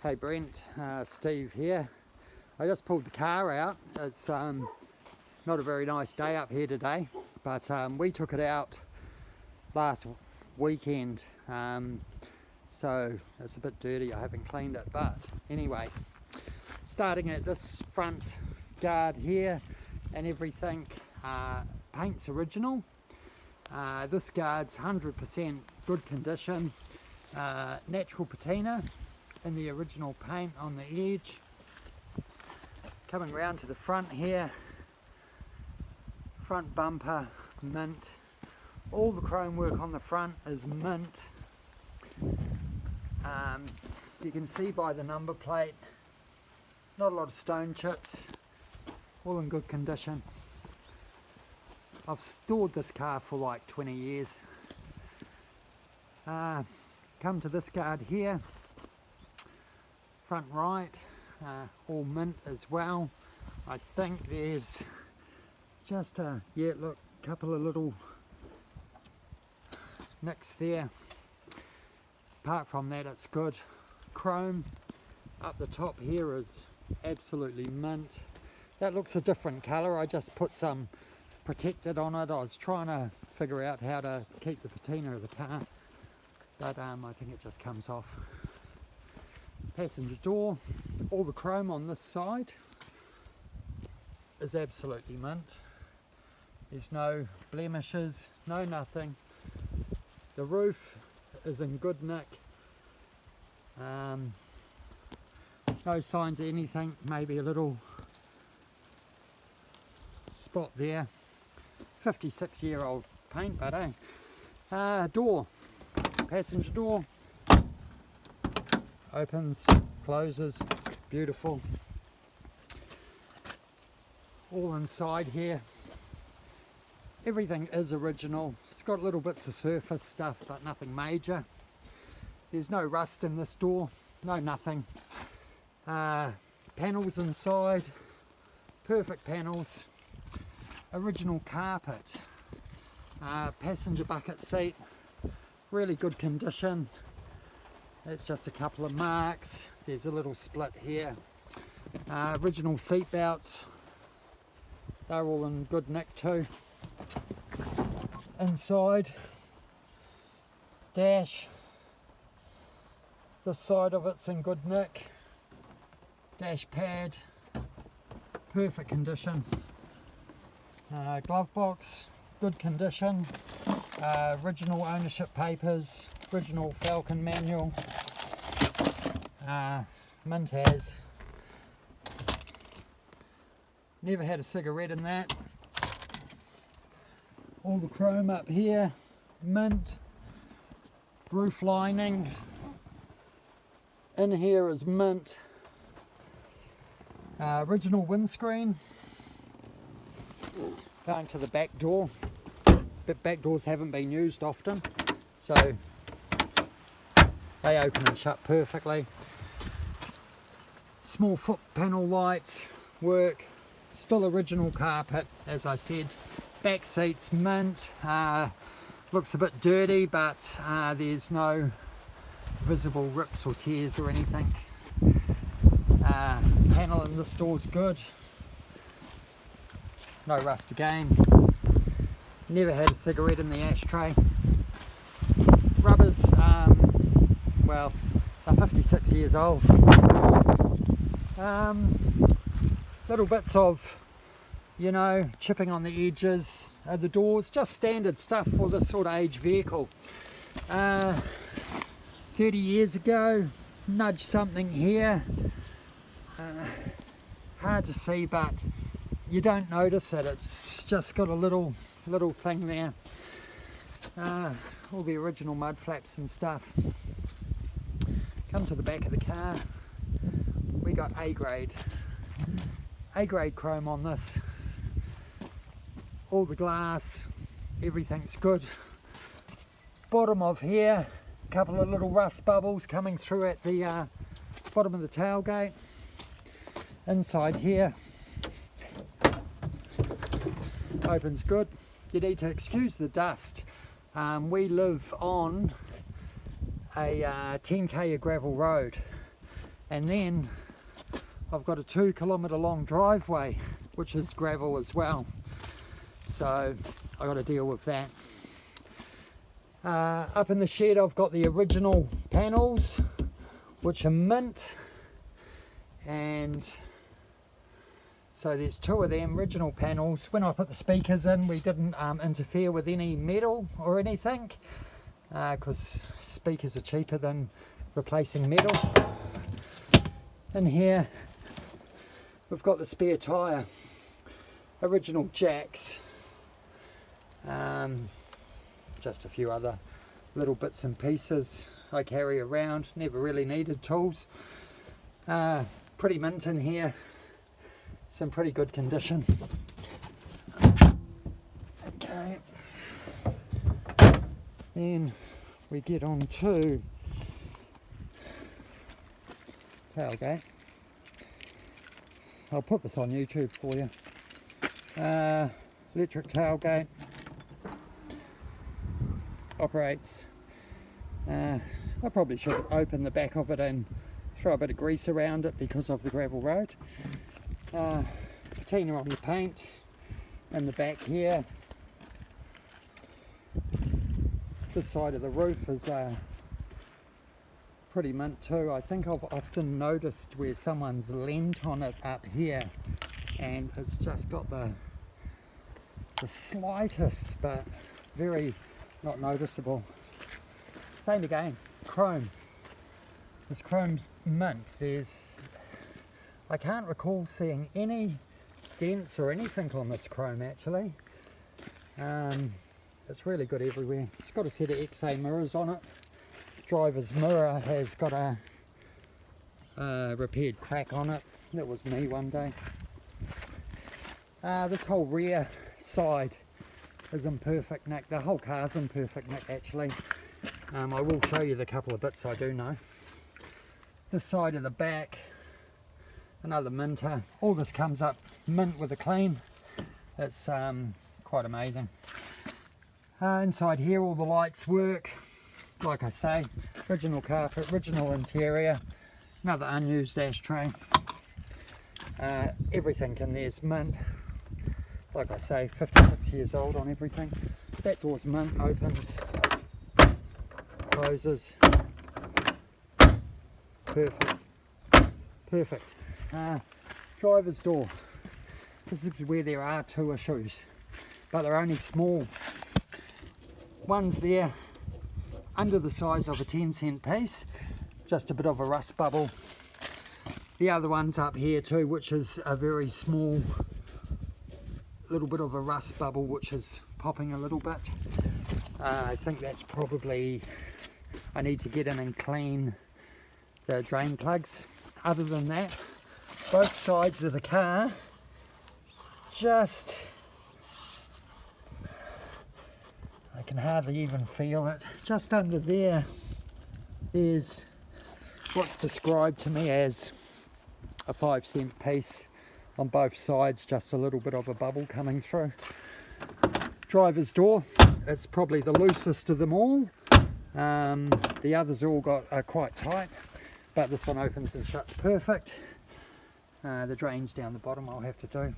Hey Brent, Steve here. I just pulled the car out. It's not a very nice day up here today, but we took it out last weekend, so it's a bit dirty. I haven't cleaned it, but anyway, starting at this front guard here and everything, paint's original. This guard's 100% good condition, natural patina in the original paint on the edge. Coming round to the front here, front bumper mint, all the chrome work on the front is mint. You can see by the number plate, not a lot of stone chips, all in good condition. I've stored this car for like 20 years. Come to this guard here, front right, all mint as well. I think there's just a couple of little nicks there. Apart from that, it's good. Chrome up the top here is absolutely mint. That looks a different colour. I just put some protected on it. I was trying to figure out how to keep the patina of the car, but I think it just comes off. Passenger door, all the chrome on this side is absolutely mint. There's no blemishes, no nothing. The roof is in good nick. No signs of anything, maybe a little spot there. 56-year-old paint, but door, passenger door, opens, closes, beautiful. All inside here, everything is original. It's got little bits of surface stuff, but nothing major. There's no rust in this door, no nothing. Panels inside, perfect panels. Original carpet, passenger bucket seat, really good condition. It's just a couple of marks. There's a little split here. Original seat belts, they're all in good nick too. Inside, dash, this side of it's in good nick. Dash pad, perfect condition. Glove box, good condition. Original ownership papers, original Falcon manual. Mint as. Never had a cigarette in that. All the chrome up here, mint. Roof lining. In here is mint. Original windscreen. Going to the back door, but back doors haven't been used often, so they open and shut perfectly. Small foot panel lights work, still original carpet as I said. Back seats mint, looks a bit dirty, but there's no visible rips or tears or anything. Panel in this door's good. No rust again. Never had a cigarette in the ashtray. Rubbers, well, they're 56 years old. Little bits of, chipping on the edges of the doors, just standard stuff for this sort of age vehicle. 30 years ago, nudged something here. Hard to see, but you don't notice it. It's just got a little thing there. All the original mud flaps and stuff. Come to the back of the car. We got A grade chrome on this. All the glass, everything's good. Bottom of here, a couple of little rust bubbles coming through at the bottom of the tailgate. Inside here, opens good. You need to excuse the dust. We live on a 10k of gravel road, And then I've got a 2 kilometre long driveway, which is gravel as well. So I got to deal with that. Up in the shed I've got the original panels, which are mint, and so there's 2 of them original panels. When I put the speakers in, we didn't interfere with any metal or anything, because speakers are cheaper than replacing metal. In here we've got the spare tyre, original jacks, just a few other little bits and pieces I carry around, never really needed tools. Pretty mint in here, it's in pretty good condition. Okay, then we get on to tailgate. I'll put this on YouTube for you. Electric tailgate, operates. I probably should open the back of it and throw a bit of grease around it because of the gravel road. Patina on the paint in the back here. This side of the roof is pretty mint too. I think I've often noticed where someone's leant on it up here and it's just got the slightest but very not noticeable. Same again, chrome. This chrome's mint. I can't recall seeing any dents or anything on this chrome actually. It's really good everywhere. It's got a set of XA mirrors on it. Driver's mirror has got a repaired crack on it. That was me one day. This whole rear side is in perfect nick. The whole car's in perfect nick actually. I will show you the couple of bits I do know. This side of the back, another minter. All this comes up mint with a clean. It's quite amazing. Inside here all the lights work. Like I say, original carpet, original interior, another unused ashtray. Everything in there's mint. Like I say, 56 years old on everything. That door's mint, opens, closes. Perfect. Perfect. Driver's door. This is where there are 2 issues, but they're only small. One's there under the size of a 10-cent piece, just a bit of a rust bubble. The other one's up here too, which is a very small little bit of a rust bubble, which is popping a little bit. I think that's probably, I need to get in and clean the drain plugs. Other than that, both sides of the car, just, I can hardly even feel it. Just under there is what's described to me as a 5-cent piece on both sides, just a little bit of a bubble coming through. Driver's door, it's probably the loosest of them all. The others all are quite tight, but this one opens and shuts perfect. The drains down the bottom I'll have to do.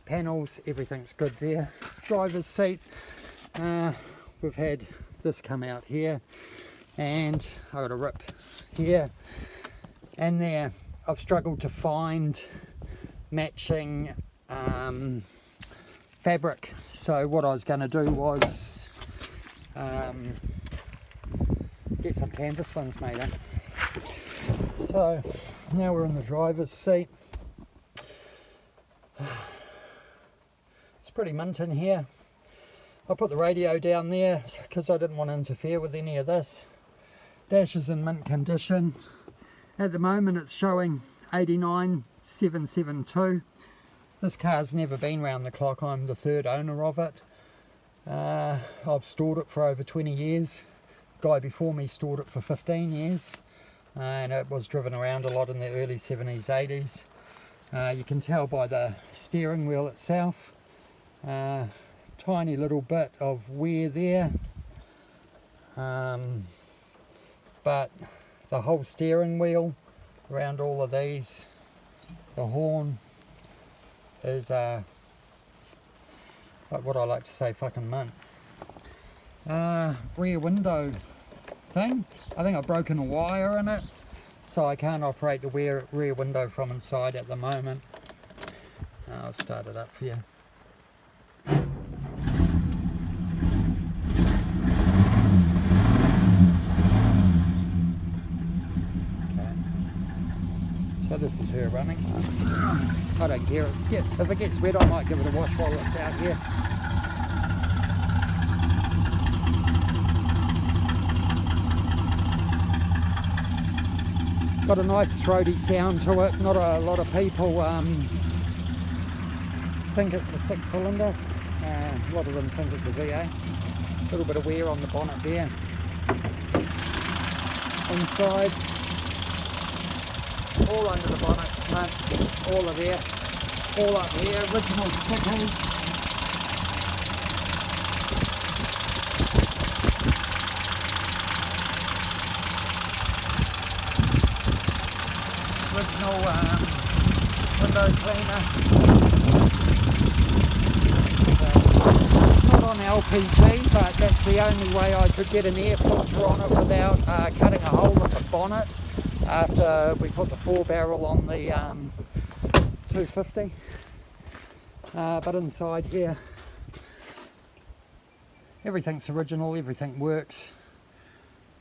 Panels, everything's good there. Driver's seat, we've had this come out here, and I got a rip here and there. I've struggled to find matching fabric, so what I was going to do was get some canvas ones made up. So now we're in the driver's seat. It's pretty mint in here. I put the radio down there because I didn't want to interfere with any of this. Dash is in mint condition. At the moment it's showing 89,772. This car's never been round the clock. I'm the 3rd owner of it. I've stored it for over 20 years. The guy before me stored it for 15 years. And it was driven around a lot in the early 70s, 80s. You can tell by the steering wheel itself. Tiny little bit of wear there. But the whole steering wheel around all of these. The horn is what I like to say, fucking mint. Rear window thing, I think I've broken a wire in it, so I can't operate the rear window from inside at the moment. I'll start it up for you. So this is her running. I don't care. If it gets wet, I might give it a wash while it's out here. Got a nice throaty sound to it. Not a lot of people think it's a 6-cylinder. A lot of them think it's a V8. A little bit of wear on the bonnet there. Inside, all under the bonnet, all of there, all up here, original stickers. Original window cleaner. Not on LPG, but that's the only way I could get an air filter on it without cutting a hole in the bonnet after we put the 4-barrel on the 250. But inside here, everything's original, everything works.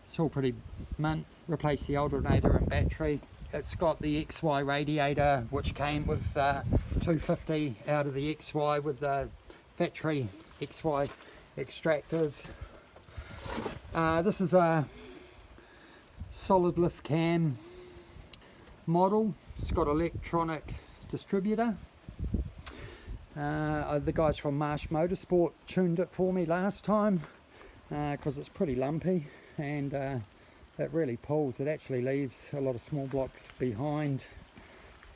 It's all pretty mint. Replaced the alternator and battery. It's got the XY radiator, which came with 250 out of the XY with the factory XY extractors. This is a solid lift cam model. It's got electronic distributor. The guys from Marsh Motorsport tuned it for me last time because it's pretty lumpy, and it really pulls. It actually leaves a lot of small blocks behind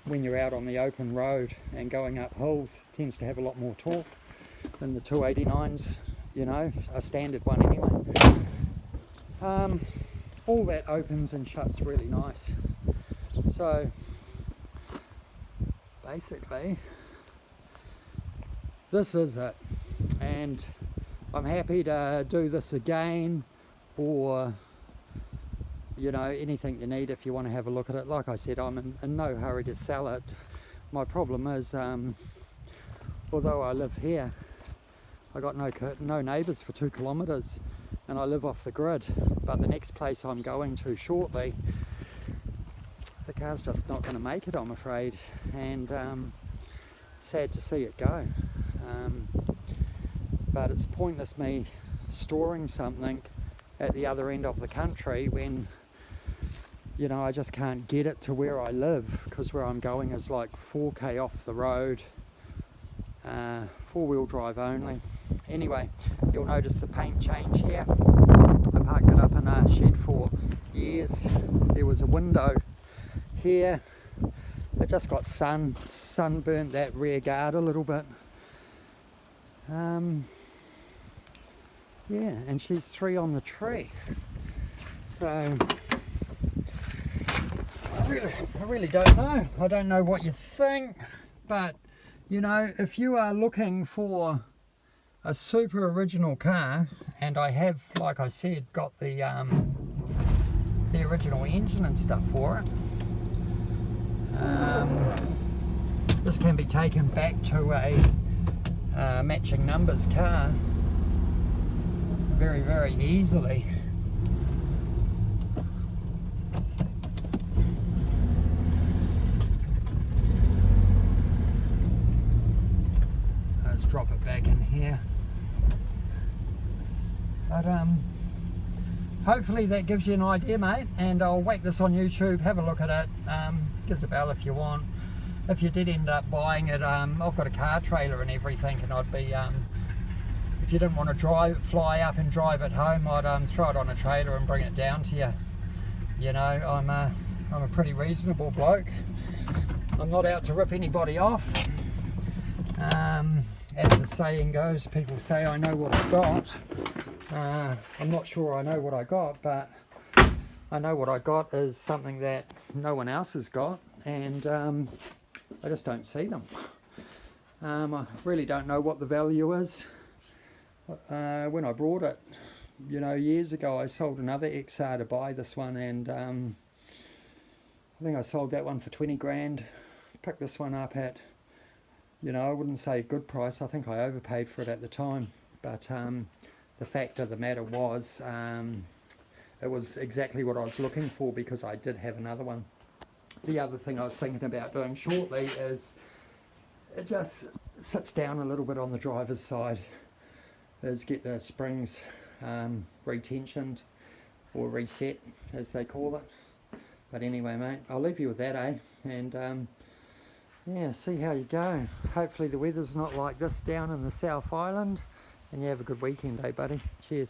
when you're out on the open road, and going up hills tends to have a lot more torque than the 289s, you know, a standard one anyway. All that opens and shuts really nice. So basically this is it, and I'm happy to do this again, or you know, anything you need if you want to have a look at it. Like I said, I'm in no hurry to sell it. My problem is, although I live here, I got no neighbours for 2 kilometres, and I live off the grid. But the next place I'm going to shortly, the car's just not going to make it, I'm afraid, and sad to see it go. But it's pointless me storing something at the other end of the country when, you know, I just can't get it to where I live, because where I'm going is like 4k off the road, 4-wheel drive only. Anyway, you'll notice the paint change here. I parked it up in a shed for years. There was a window here. It just got sunburnt that rear guard a little bit. Yeah, and she's 3 on the tree. So I really don't know. I don't know what you think, but you know, if you are looking for a super original car, and I have, like I said, got the original engine and stuff for it, this can be taken back to a matching numbers car very, very easily. Let's drop it back in here. But hopefully that gives you an idea, mate, and I'll whack this on YouTube. Have a look at it. Give us a bell if you want. If you did end up buying it, I've got a car trailer and everything, and I'd be if you didn't want to fly up and drive it home, I'd throw it on a trailer and bring it down to you. You know, I'm a pretty reasonable bloke. I'm not out to rip anybody off. As the saying goes, people say I know what I got. I'm not sure I know what I got, but I know what I got is something that no one else has got, and I just don't see them. I really don't know what the value is. When I brought it, you know, years ago, I sold another XR to buy this one, and I think I sold that one for 20 grand. Picked this one up at, you know, I wouldn't say a good price. I think I overpaid for it at the time, but the fact of the matter was, it was exactly what I was looking for, because I did have another one. The other thing I was thinking about doing shortly is, it just sits down a little bit on the driver's side, is get the springs retensioned, or reset as they call it. But anyway, mate, I'll leave you with that, eh? And yeah, see how you go. Hopefully the weather's not like this down in the South Island, and you have a good weekend, eh, buddy? Cheers.